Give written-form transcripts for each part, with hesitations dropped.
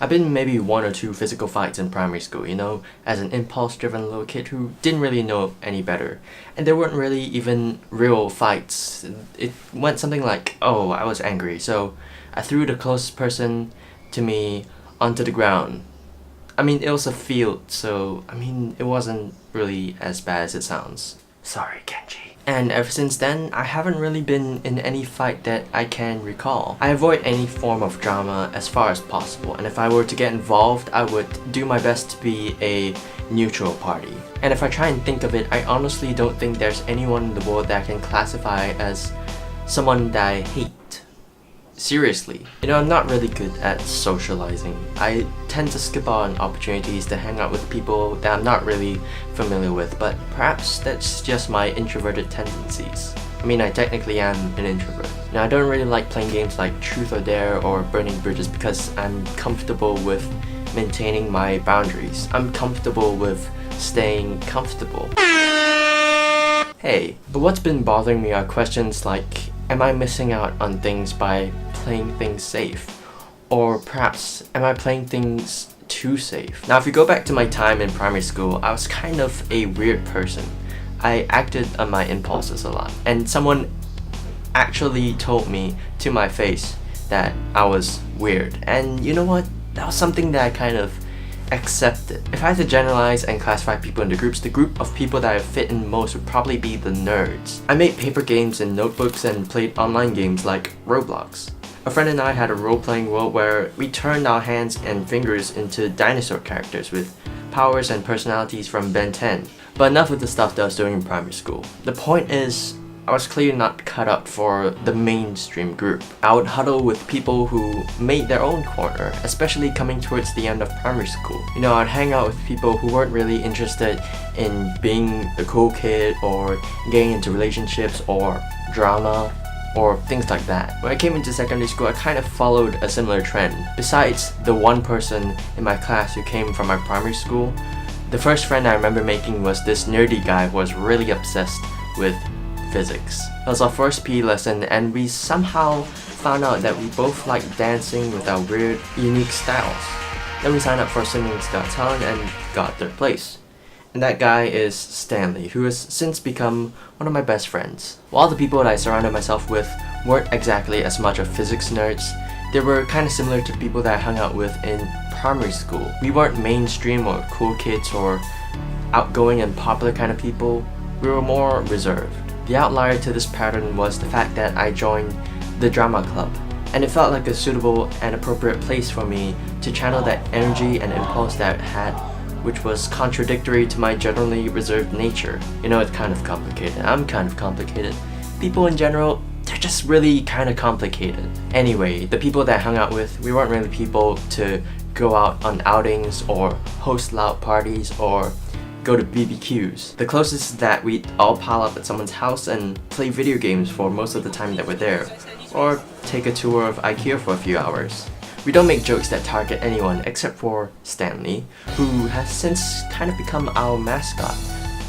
I've been in maybe 1 or 2 physical fights in primary school, you know, as an impulse-driven little kid who didn't really know any better. And there weren't really even real fights. It went something like, oh, I was angry, so I threw the closest person to me onto the ground. I mean, it was a field, so, I mean, it wasn't really as bad as it sounds. Sorry, Kenji. And ever since then, I haven't really been in any fight that I can recall. I avoid any form of drama as far as possible, and if I were to get involved, I would do my best to be a neutral party. And if I try and think of it, I honestly don't think there's anyone in the world that I can classify as someone that I hate. Seriously. You know, I'm not really good at socializing. I tend to skip out on opportunities to hang out with people that I'm not really familiar with, but perhaps that's just my introverted tendencies. I mean, I technically am an introvert. Now, I don't really like playing games like Truth or Dare or Burning Bridges because I'm comfortable with maintaining my boundaries. I'm comfortable with staying comfortable. Hey, but what's been bothering me are questions like, am I missing out on things by playing things safe? Or perhaps, am I playing things too safe? Now, if you go back to my time in primary school, I was kind of a weird person. I acted on my impulses a lot, and someone actually told me to my face that I was weird. And you know what? That was something that I kind of accepted. If I had to generalize and classify people into groups, the group of people that I fit in most would probably be the nerds. I made paper games and notebooks and played online games like Roblox. A friend and I had a role-playing world where we turned our hands and fingers into dinosaur characters with powers and personalities from Ben 10. But enough with the stuff that I was doing in primary school. The point is, I was clearly not cut out for the mainstream group. I would huddle with people who made their own corner, especially coming towards the end of primary school. You know, I'd hang out with people who weren't really interested in being the cool kid or getting into relationships or drama or things like that. When I came into secondary school, I kind of followed a similar trend. Besides the one person in my class who came from my primary school, the first friend I remember making was this nerdy guy who was really obsessed with physics. It was our first PE lesson, and we somehow found out that we both liked dancing with our weird, unique styles. Then we signed up for Singing's Got Talent and got 3rd place. And that guy is Stanley, who has since become one of my best friends. While the people that I surrounded myself with weren't exactly as much of physics nerds, they were kind of similar to people that I hung out with in primary school. We weren't mainstream or cool kids or outgoing and popular kind of people. We were more reserved. The outlier to this pattern was the fact that I joined the drama club, and it felt like a suitable and appropriate place for me to channel that energy and impulse that I had, which was contradictory to my generally reserved nature. You know, it's kind of complicated. I'm kind of complicated. People in general, they're just really kind of complicated. Anyway, the people that I hung out with, we weren't really people to go out on outings or host loud parties or go to BBQs. The closest is that we'd all pile up at someone's house and play video games for most of the time that we're there, or take a tour of IKEA for a few hours. We don't make jokes that target anyone except for Stanley, who has since kind of become our mascot,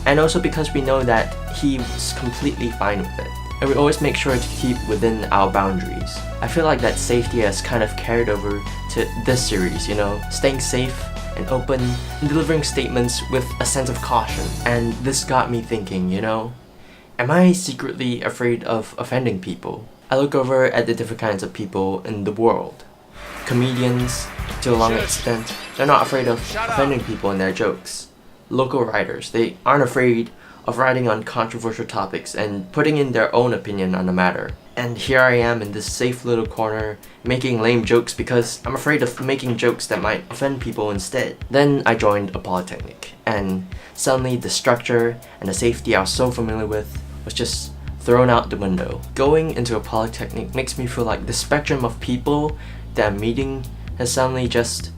and also because we know that he's completely fine with it. And we always make sure to keep within our boundaries. I feel like that safety has kind of carried over to this series, you know, staying safe and open and delivering statements with a sense of caution. And this got me thinking, you know, am I secretly afraid of offending people? I look over at the different kinds of people in the world. Comedians, to a long extent, they're not afraid of offending people in their jokes. Local writers, they aren't afraid of writing on controversial topics and putting in their own opinion on the matter. And here I am in this safe little corner, making lame jokes because I'm afraid of making jokes that might offend people instead. Then I joined a polytechnic, and suddenly the structure and the safety I was so familiar with was just thrown out the window. Going into a polytechnic makes me feel like the spectrum of people that I'm meeting has suddenly just...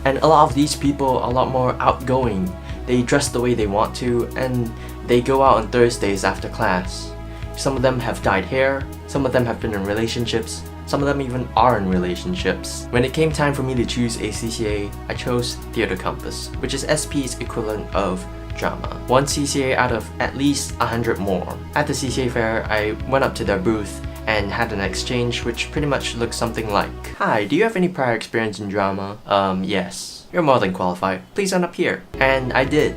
And a lot of these people are a lot more outgoing. They dress the way they want to, and they go out on Thursdays after class. Some of them have dyed hair, some of them have been in relationships, some of them even are in relationships. When it came time for me to choose a CCA, I chose Theatre Compass, which is SP's equivalent of drama. One CCA out of at least 100 more. At the CCA fair, I went up to their booth and had an exchange which pretty much looked something like, "Hi, do you have any prior experience in drama?" Yes. You're more than qualified. Please sign up here." And I did.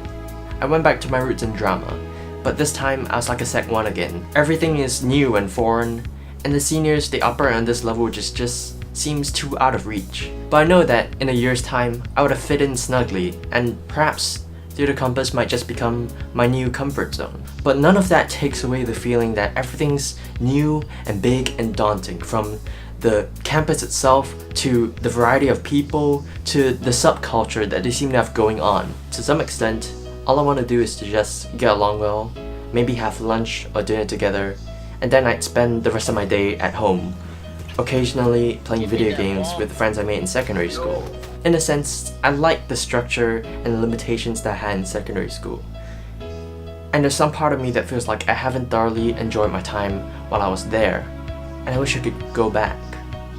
I went back to my roots in drama. But this time, I was like a Sec 1 again. Everything is new and foreign, and the seniors, they upper on this level just seems too out of reach. But I know that in a year's time, I would have fit in snugly, and perhaps Theatre Campus might just become my new comfort zone. But none of that takes away the feeling that everything's new and big and daunting, from the campus itself, to the variety of people, to the subculture that they seem to have going on. To some extent, all I want to do is to just get along well, maybe have lunch or dinner together, and then I'd spend the rest of my day at home, occasionally playing video games with friends I made in secondary school. In a sense, I like the structure and the limitations that I had in secondary school. And there's some part of me that feels like I haven't thoroughly enjoyed my time while I was there, and I wish I could go back,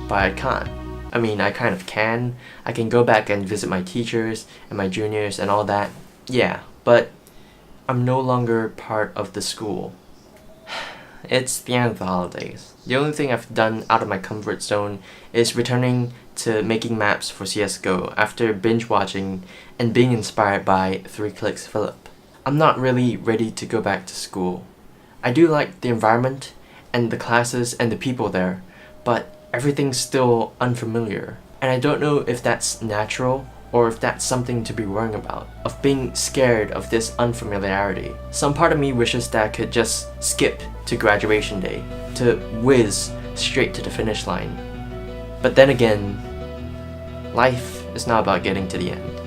but I can't. I mean, I kind of can. I can go back and visit my teachers and my juniors and all that, yeah, but I'm no longer part of the school. It's the end of the holidays. The only thing I've done out of my comfort zone is returning to making maps for CSGO after binge watching and being inspired by 3 Clicks Philip. I'm not really ready to go back to school. I do like the environment and the classes and the people there, but everything's still unfamiliar. And I don't know if that's natural or if that's something to be worrying about, of being scared of this unfamiliarity. Some part of me wishes that I could just skip to graduation day, to whiz straight to the finish line. But then again, life is not about getting to the end.